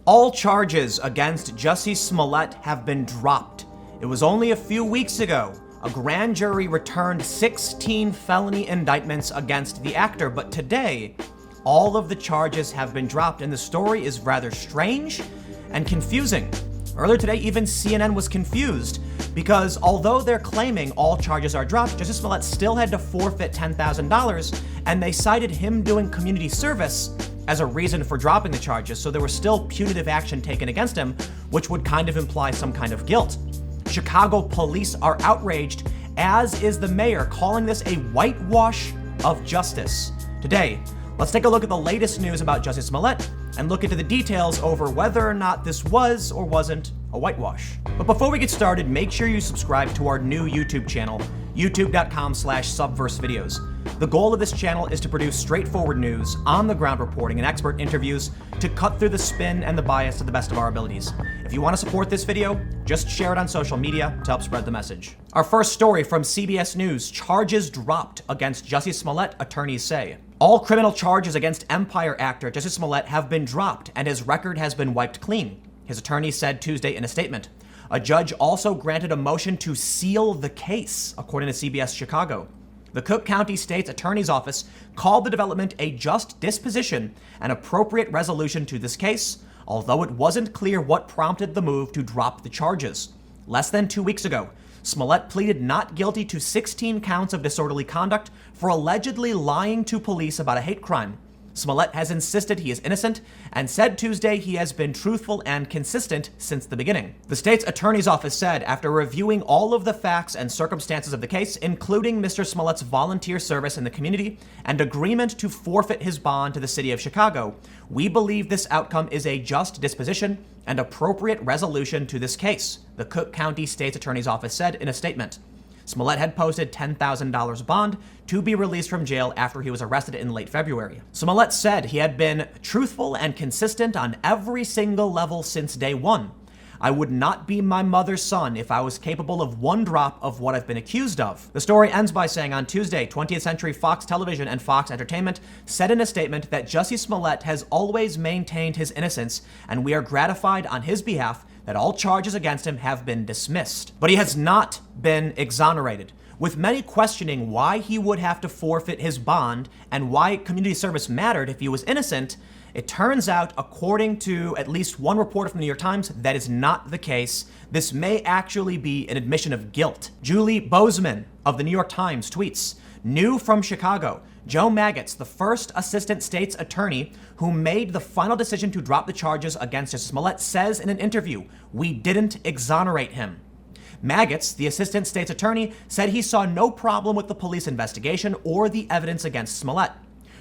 All charges against Jussie Smollett have been dropped. It was only a few weeks ago a grand jury returned 16 felony indictments against the actor, but today, all of the charges have been dropped, and the story is rather strange and confusing. Earlier today, even CNN was confused because although they're claiming all charges are dropped, Jussie Smollett still had to forfeit $10,000, and they cited him doing community service as a reason for dropping the charges, so there was still punitive action taken against him, which would kind of imply some kind of guilt. Chicago police are outraged, as is the mayor, calling this a whitewash of justice. Today, let's take a look at the latest news about Jussie Smollett and look into the details over whether or not this was or wasn't a whitewash. But before we get started, make sure you subscribe to our new YouTube channel, youtube.com/subversevideos. The goal of this channel is to produce straightforward news, on-the-ground reporting, and expert interviews to cut through the spin and the bias to the best of our abilities. If you want to support this video, just share it on social media to help spread the message. Our first story from CBS News: charges dropped against Jussie Smollett, attorneys say. All criminal charges against Empire actor Jussie Smollett have been dropped, and his record has been wiped clean, his attorney said Tuesday in a statement. A judge also granted a motion to seal the case, according to CBS Chicago. The Cook County State's Attorney's Office called the development a just disposition and appropriate resolution to this case, although it wasn't clear what prompted the move to drop the charges. Less than 2 weeks ago, Smollett pleaded not guilty to 16 counts of disorderly conduct for allegedly lying to police about a hate crime. Smollett has insisted he is innocent and said Tuesday he has been truthful and consistent since the beginning. The state's attorney's office said after reviewing all of the facts and circumstances of the case, including Mr. Smollett's volunteer service in the community and agreement to forfeit his bond to the city of Chicago, we believe this outcome is a just disposition and appropriate resolution to this case, the Cook County State's Attorney's Office said in a statement. Smollett had posted $10,000 bond to be released from jail after he was arrested in late February. Smollett said he had been truthful and consistent on every single level since day one. I would not be my mother's son if I was capable of one drop of what I've been accused of. The story ends by saying on Tuesday, 20th Century Fox Television and Fox Entertainment said in a statement that Jussie Smollett has always maintained his innocence, and we are gratified on his behalf that all charges against him have been dismissed. But he has not been exonerated, with many questioning why he would have to forfeit his bond and why community service mattered if he was innocent. It turns out, according to at least one reporter from the New York Times, that is not the case. This may actually be an admission of guilt. Julie Bozeman of the New York Times tweets, new from Chicago, Joe Maggots, the first assistant state's attorney who made the final decision to drop the charges against Jussie Smollett, says in an interview, we didn't exonerate him. Maggots, the assistant state's attorney, said he saw no problem with the police investigation or the evidence against Smollett.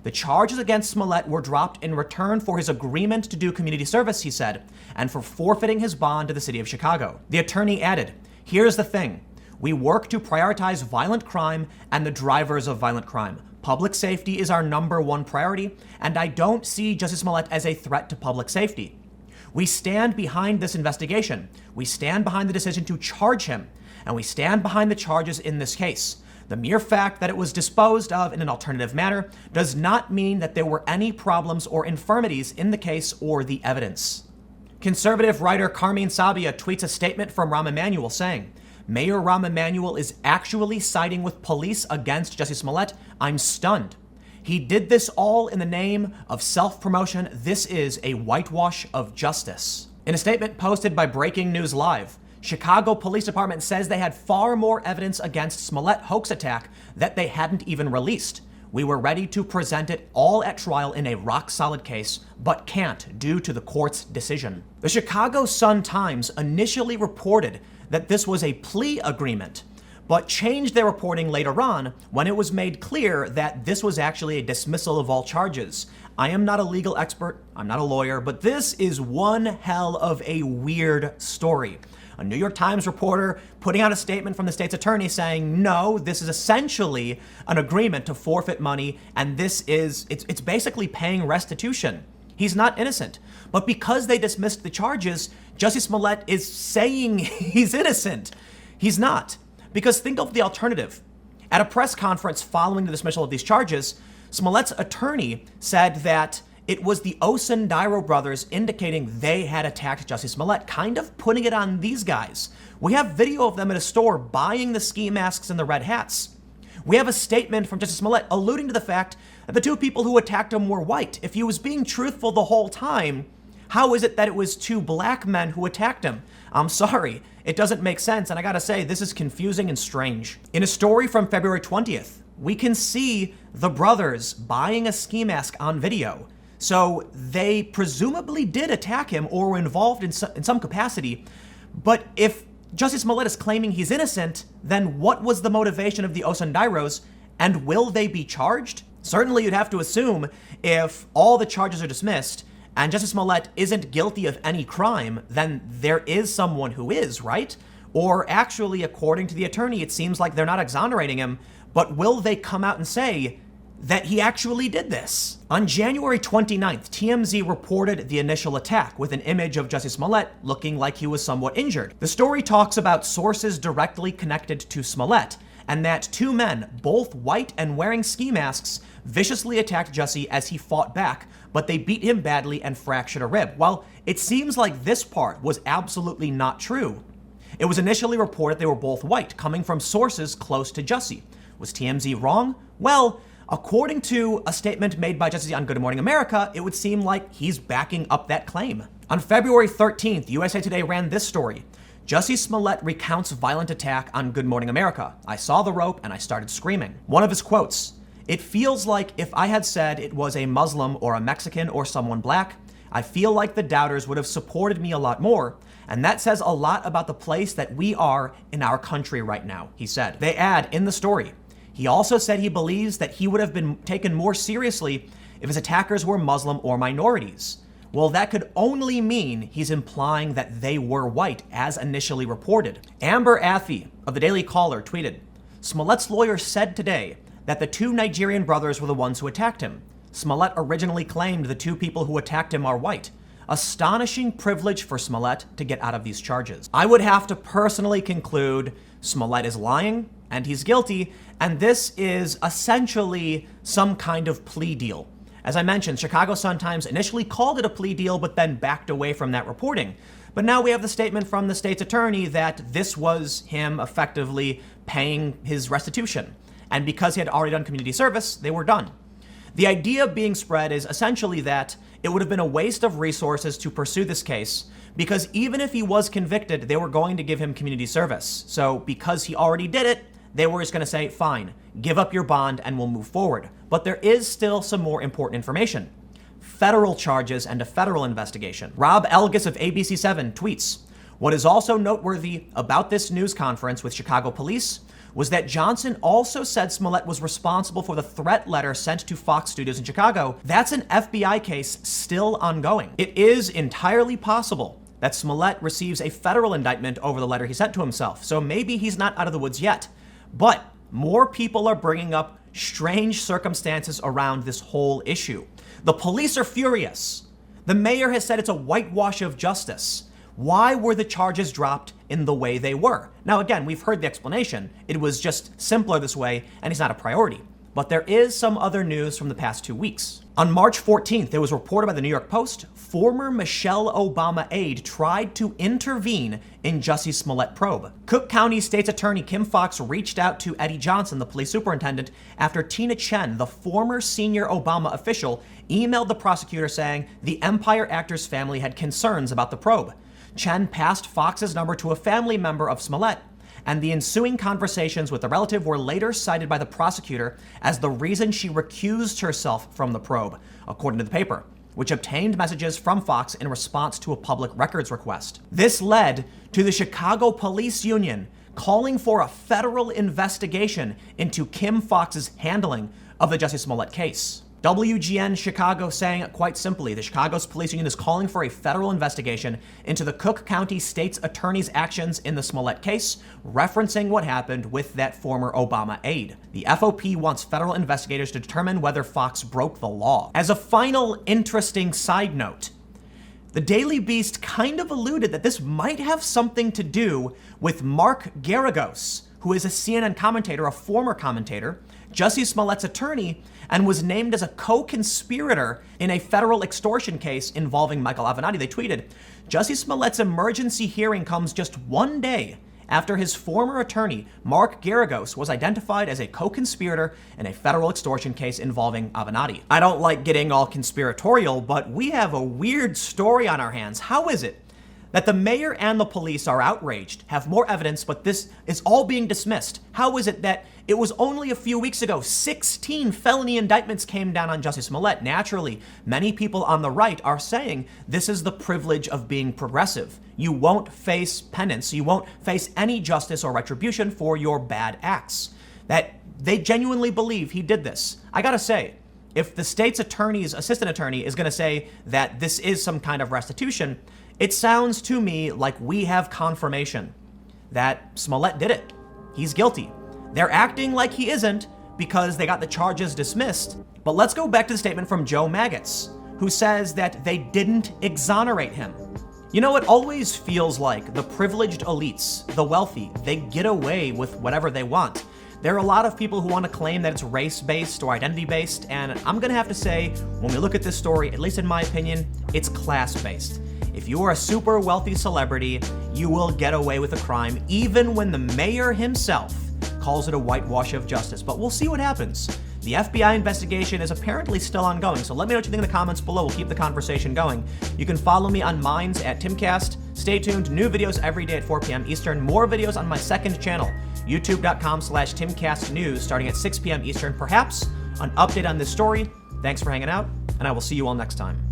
The charges against Smollett were dropped in return for his agreement to do community service, he said, and for forfeiting his bond to the city of Chicago. The attorney added, here's the thing. We work to prioritize violent crime and the drivers of violent crime. Public safety is our number one priority, and I don't see Jussie Smollett as a threat to public safety. We stand behind this investigation. We stand behind the decision to charge him, and we stand behind the charges in this case. The mere fact that it was disposed of in an alternative manner does not mean that there were any problems or infirmities in the case or the evidence. Conservative writer Carmine Sabia tweets a statement from Rahm Emanuel saying, Mayor Rahm Emanuel is actually siding with police against Jussie Smollett. I'm stunned. He did this all in the name of self-promotion. This is a whitewash of justice. In a statement posted by Breaking News Live, Chicago Police Department says they had far more evidence against Smollett hoax attack that they hadn't even released. We were ready to present it all at trial in a rock-solid case, but can't due to the court's decision. The Chicago Sun-Times initially reported that this was a plea agreement, but changed their reporting later on when it was made clear that this was actually a dismissal of all charges. I am not a legal expert, I'm not a lawyer, but this is one hell of a weird story. A New York Times reporter putting out a statement from the state's attorney saying, no, this is essentially an agreement to forfeit money, and it's basically paying restitution. He's not innocent. But because they dismissed the charges, Jussie Smollett is saying he's innocent. He's not. Because think of the alternative. At a press conference following the dismissal of these charges, Smollett's attorney said that it was the Osundairo brothers indicating they had attacked Jussie Smollett, kind of putting it on these guys. We have video of them at a store buying the ski masks and the red hats. We have a statement from Jussie Smollett alluding to the fact that the two people who attacked him were white. If he was being truthful the whole time, how is it that it was two black men who attacked him? I'm sorry, it doesn't make sense, and I gotta say, this is confusing and strange. In a story from February 20th, we can see the brothers buying a ski mask on video. So they presumably did attack him or were involved in some capacity. But if Jussie Smollett is claiming he's innocent, then what was the motivation of the Osundairos, and will they be charged? Certainly you'd have to assume if all the charges are dismissed and Jussie Smollett isn't guilty of any crime, then there is someone who is, right? Or actually, according to the attorney, it seems like they're not exonerating him, but will they come out and say that he actually did this? On January 29th, TMZ reported the initial attack with an image of Jussie Smollett looking like he was somewhat injured. The story talks about sources directly connected to Smollett, and that two men, both white and wearing ski masks, viciously attacked Jussie as he fought back, but they beat him badly and fractured a rib. Well, it seems like this part was absolutely not true. It was initially reported they were both white, coming from sources close to Jussie. Was TMZ wrong? Well, according to a statement made by Jussie on Good Morning America, it would seem like he's backing up that claim. On February 13th, USA Today ran this story. Jussie Smollett recounts violent attack on Good Morning America. I saw the rope and I started screaming. One of his quotes, "It feels like if I had said it was a Muslim or a Mexican or someone black, I feel like the doubters would have supported me a lot more. And that says a lot about the place that we are in our country right now," he said. They add in the story, he also said he believes that he would have been taken more seriously if his attackers were Muslim or minorities. Well, that could only mean he's implying that they were white, as initially reported. Amber Athey of the Daily Caller tweeted, "Smollett's lawyer said today that the two Nigerian brothers were the ones who attacked him. Smollett originally claimed the two people who attacked him are white. Astonishing privilege for Smollett to get out of these charges." I would have to personally conclude Smollett is lying and he's guilty, and this is essentially some kind of plea deal. As I mentioned, Chicago Sun-Times initially called it a plea deal, but then backed away from that reporting. But now we have the statement from the state's attorney that this was him effectively paying his restitution. And because he had already done community service, they were done. The idea being spread is essentially that it would have been a waste of resources to pursue this case, because even if he was convicted, they were going to give him community service. So because he already did it, they were just going to say, fine, give up your bond and we'll move forward. But there is still some more important information. Federal charges and a federal investigation. Rob Elgis of ABC7 tweets, "What is also noteworthy about this news conference with Chicago police was that Johnson also said Smollett was responsible for the threat letter sent to Fox Studios in Chicago. That's an FBI case still ongoing. It is entirely possible that Smollett receives a federal indictment over the letter he sent to himself, so maybe he's not out of the woods yet. But more people are bringing up strange circumstances around this whole issue. The police are furious. The mayor has said it's a whitewash of justice. Why were the charges dropped in the way they were?" Now, again, we've heard the explanation. It was just simpler this way, and it's not a priority. But there is some other news from the past 2 weeks. On March 14th, it was reported by the New York Post, former Michelle Obama aide tried to intervene in Jussie Smollett probe. Cook County State's Attorney Kim Foxx reached out to Eddie Johnson, the police superintendent, after Tina Chen, the former senior Obama official, emailed the prosecutor saying the Empire actor's family had concerns about the probe. Chen passed Fox's number to a family member of Smollett, and the ensuing conversations with the relative were later cited by the prosecutor as the reason she recused herself from the probe, according to the paper, which obtained messages from Fox in response to a public records request. This led to the Chicago Police Union calling for a federal investigation into Kim Fox's handling of the Jussie Smollett case. WGN Chicago saying quite simply, the Chicago's police union is calling for a federal investigation into the Cook County State's attorney's actions in the Smollett case, referencing what happened with that former Obama aide. The FOP wants federal investigators to determine whether Fox broke the law. As a final interesting side note, the Daily Beast kind of alluded that this might have something to do with Mark Garagos, who is a CNN commentator, a former commentator, Jussie Smollett's attorney and was named as a co-conspirator in a federal extortion case involving Michael Avenatti. They tweeted, Jussie Smollett's emergency hearing comes just one day after his former attorney, Mark Garagos, was identified as a co-conspirator in a federal extortion case involving Avenatti. I don't like getting all conspiratorial, but we have a weird story on our hands. How is it that the mayor and the police are outraged, have more evidence, but this is all being dismissed? How is it that it was only a few weeks ago 16 felony indictments came down on Jussie Smollett? Naturally, many people on the right are saying this is the privilege of being progressive. You won't face penance. You won't face any justice or retribution for your bad acts. That they genuinely believe he did this. I gotta say, if the state's assistant attorney is gonna say that this is some kind of restitution, it sounds to me like we have confirmation that Smollett did it. He's guilty. They're acting like he isn't because they got the charges dismissed. But let's go back to the statement from Joe Maggots, who says that they didn't exonerate him. You know, it always feels like the privileged elites, the wealthy, they get away with whatever they want. There are a lot of people who want to claim that it's race-based or identity-based, and I'm gonna have to say, when we look at this story, at least in my opinion, it's class-based. If you are a super wealthy celebrity, you will get away with a crime, even when the mayor himself calls it a whitewash of justice. But we'll see what happens. The FBI investigation is apparently still ongoing, so let me know what you think in the comments below. We'll keep the conversation going. You can follow me on Minds at Timcast. Stay tuned, new videos every day at 4 p.m. Eastern. More videos on my second channel, youtube.com/TimcastNews, starting at 6 p.m. Eastern. Perhaps an update on this story. Thanks for hanging out, and I will see you all next time.